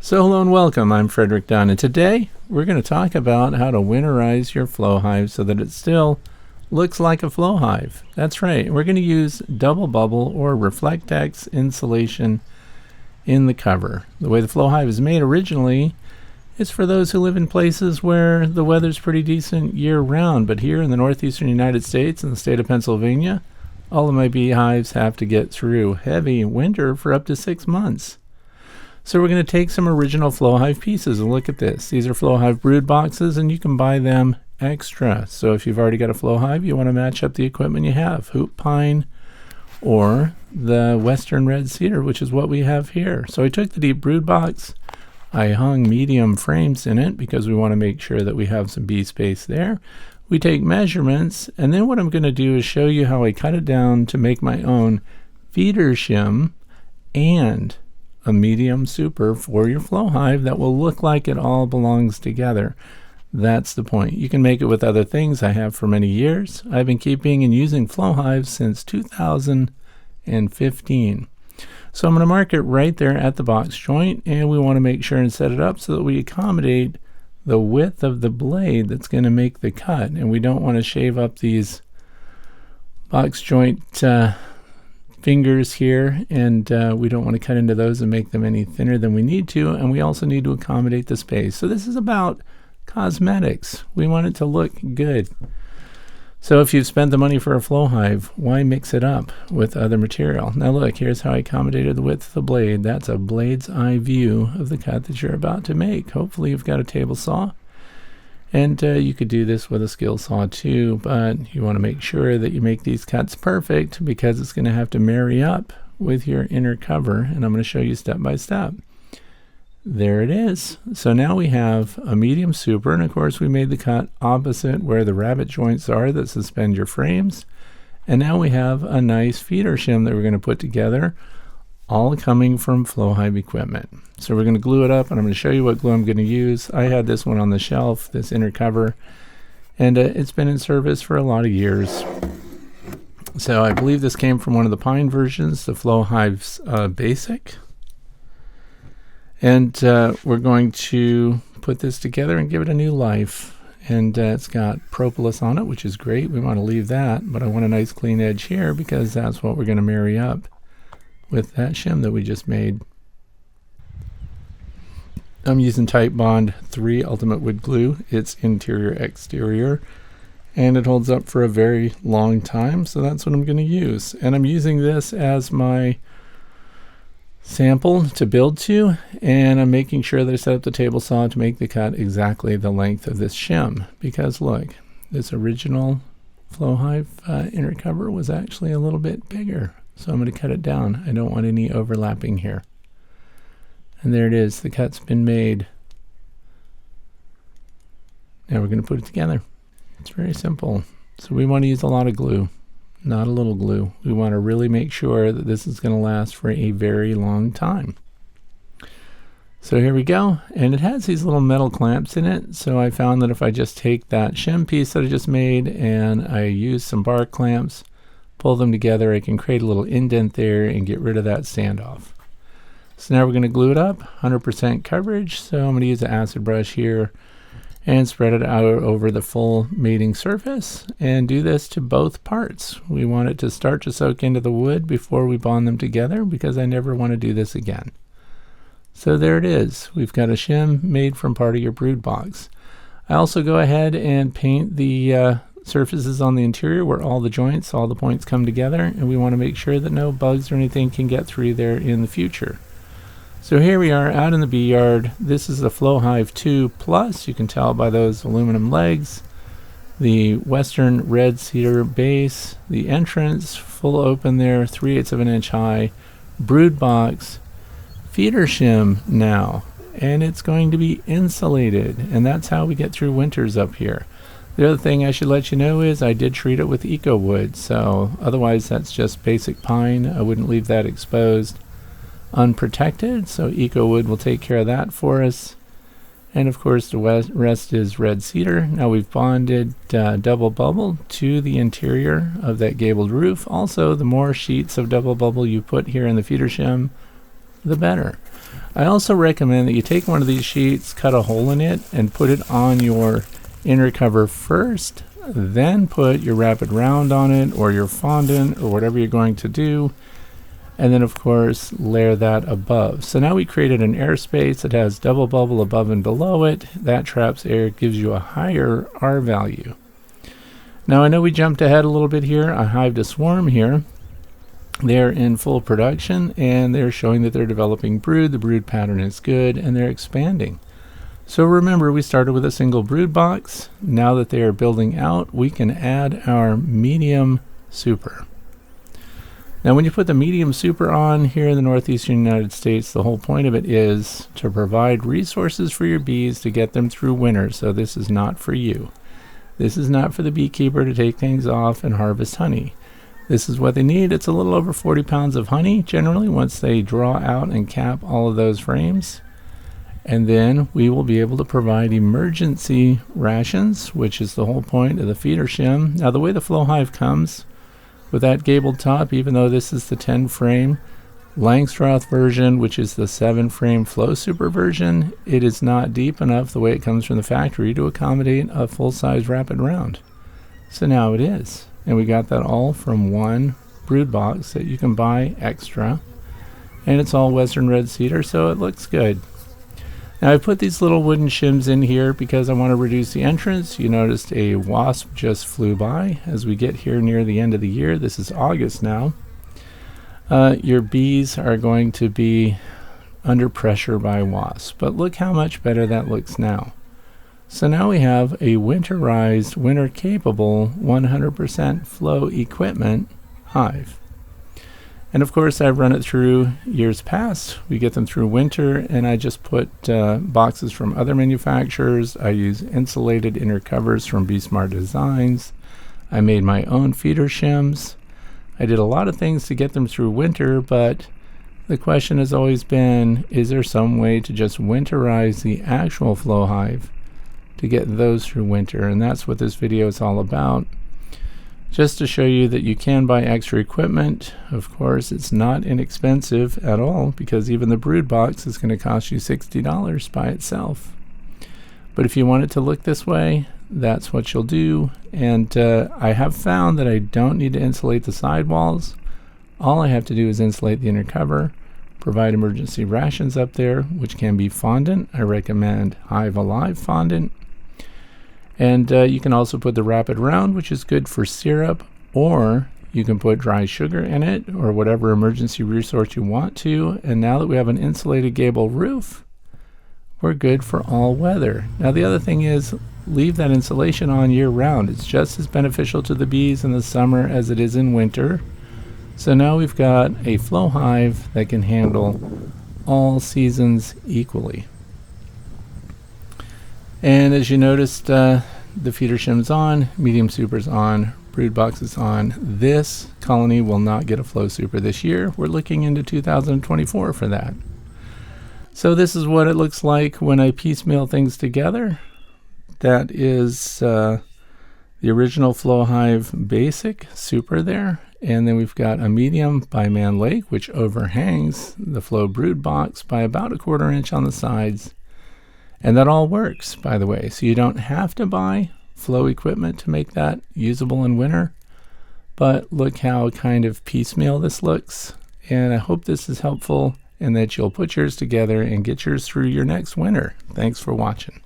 So hello and welcome, I'm Frederick Dunn, and today we're going to talk about how to winterize your flow hive so that it still looks like a flow hive. That's right, we're going to use double bubble or Reflectex insulation in the cover. The way the flow hive is made originally is for those who live in places where the weather's pretty decent year-round, but here in the northeastern United States and the state of Pennsylvania, all of my beehives have to get through heavy winter for up to 6 months. So we're going to take some original flow hive pieces and look at this. These are flow hive brood boxes and you can buy them extra. So if you've already got a flow hive, you want to match up the equipment you have, hoop pine or the western red cedar, which is what we have here. So I took the deep brood box, I hung medium frames in it because we want to make sure that we have some bee space there. We take measurements, and then what I'm going to do is show you how I cut it down to make my own feeder shim and a medium super for your flow hive that will look like it all belongs together. That's the point. You can make it with other things. I have for many years. I've been keeping and using flow hives since 2015. So I'm going to mark it right there at the box joint, and we want to make sure and set it up so that we accommodate the width of the blade that's going to make the cut, and we don't want to shave up these box joint fingers here, and we don't want to cut into those and make them any thinner than we need to, and we also need to accommodate the space. So this is about cosmetics. We want it to look good. So if you've spent the money for a flow hive, why mix it up with other material? Now look, here's how I accommodated the width of the blade. That's a blade's eye view of the cut that you're about to make. Hopefully you've got a table saw. And you could do this with a skill saw too, but you want to make sure that you make these cuts perfect because it's going to have to marry up with your inner cover, and I'm going to show you step by step. There it is. So now we have a medium super, and of course we made the cut opposite where the rabbet joints are that suspend your frames. And now we have a nice feeder shim that we're going to put together, all coming from flow hive equipment. So we're going to glue it up, and I'm going to show you what glue I'm going to use. I had this one on the shelf, this inner cover, and it's been in service for a lot of years. So I believe this came from one of the pine versions, the Flow Hive's Basic. And we're going to put this together and give it a new life. And it's got propolis on it, which is great. We want to leave that, but I want a nice clean edge here because that's what we're going to marry up with that shim that we just made. I'm using Titebond III Ultimate Wood Glue. It's interior exterior, and it holds up for a very long time, so that's what I'm going to use. And I'm using this as my sample to build to, and I'm making sure that I set up the table saw to make the cut exactly the length of this shim, because look, this original flow hive inner cover was actually a little bit bigger, so I'm going to cut it down. I don't want any overlapping here. And there it is, the cut's been made. Now we're going to put it together. It's very simple. So we want to use a lot of glue, not a little glue. We want to really make sure that this is going to last for a very long time. So here we go, and it has these little metal clamps in it, so I found that if I just take that shim piece that I just made and I use some bar clamps, pull them together, I can create a little indent there and get rid of that standoff. So now we're going to glue it up, 100% coverage, so I'm going to use an acid brush here and spread it out over the full mating surface, and do this to both parts. We want it to start to soak into the wood before we bond them together because I never want to do this again. So there it is. We've got a shim made from part of your brood box. I also go ahead and paint the surfaces on the interior where all the joints, all the points come together, and we want to make sure that no bugs or anything can get through there in the future. So here we are out in the bee yard. This is the Flow Hive 2 Plus. You can tell by those aluminum legs, the western red cedar base, the entrance full open there, 3/8 of an inch high, brood box, feeder shim now, and it's going to be insulated, and that's how we get through winters up here. The other thing I should let you know is I did treat it with eco wood, so otherwise that's just basic pine. I wouldn't leave that exposed unprotected, so eco wood will take care of that for us. And of course the rest is red cedar. Now we've bonded double bubble to the interior of that gabled roof. Also, the more sheets of double bubble you put here in the feeder shim, the better. I also recommend that you take one of these sheets, cut a hole in it, and put it on your inner cover first, then put your Rapid Round on it, or your fondant, or whatever you're going to do, and then of course layer that above. So now we created an airspace that has double bubble above and below it. That traps air, gives you a higher R value. Now I know we jumped ahead a little bit here. I hived a swarm here. They're in full production and they're showing that they're developing brood. The brood pattern is good and they're expanding. So remember, we started with a single brood box. Now that they are building out, we can add our medium super. Now when you put the medium super on here in the northeastern United States, the whole point of it is to provide resources for your bees to get them through winter. So this is not for you. This is not for the beekeeper to take things off and harvest honey. This is what they need. It's a little over 40 pounds of honey generally once they draw out and cap all of those frames. And then we will be able to provide emergency rations, which is the whole point of the feeder shim. Now the way the flow hive comes with that gabled top, even though this is the 10 frame Langstroth version, which is the 7 frame flow super version, it is not deep enough the way it comes from the factory to accommodate a full-size Rapid Round. So now it is. And we got that all from one brood box that you can buy extra. And it's all Western red cedar, so it looks good. Now I put these little wooden shims in here because I want to reduce the entrance. You noticed a wasp just flew by as we get here near the end of the year. This is August now. Your bees are going to be under pressure by wasps, but look how much better that looks now. So now we have a winterized, winter capable 100% flow equipment hive. And of course I've run it through years past. We get them through winter and I just put boxes from other manufacturers. I use insulated inner covers from Be Smart Designs. I made my own feeder shims. I did a lot of things to get them through winter, but the question has always been, is there some way to just winterize the actual flow hive to get those through winter? And that's what this video is all about. Just to show you that you can buy extra equipment. Of course, it's not inexpensive at all because even the brood box is going to cost you $60 by itself. But if you want it to look this way, that's what you'll do. And I have found that I don't need to insulate the sidewalls. All I have to do is insulate the inner cover, provide emergency rations up there, which can be fondant. I recommend Hive Alive fondant. And you can also put the Rapid Round, which is good for syrup, or you can put dry sugar in it or whatever emergency resource you want to. And now that we have an insulated gable roof, we're good for all weather. Now the other thing is, leave that insulation on year round. It's just as beneficial to the bees in the summer as it is in winter. So now we've got a flow hive that can handle all seasons equally. And as you noticed, the feeder shim's on, medium super's on, brood box is on. This colony will not get a flow super this year. We're looking into 2024 for that. So this is what it looks like when I piecemeal things together. That is the original flow hive basic super there. And then we've got a medium by Man Lake, which overhangs the flow brood box by about 1/4 inch on the sides. And that all works, by the way. So you don't have to buy flow equipment to make that usable in winter. But look how kind of piecemeal this looks. And I hope this is helpful and that you'll put yours together and get yours through your next winter. Thanks for watching.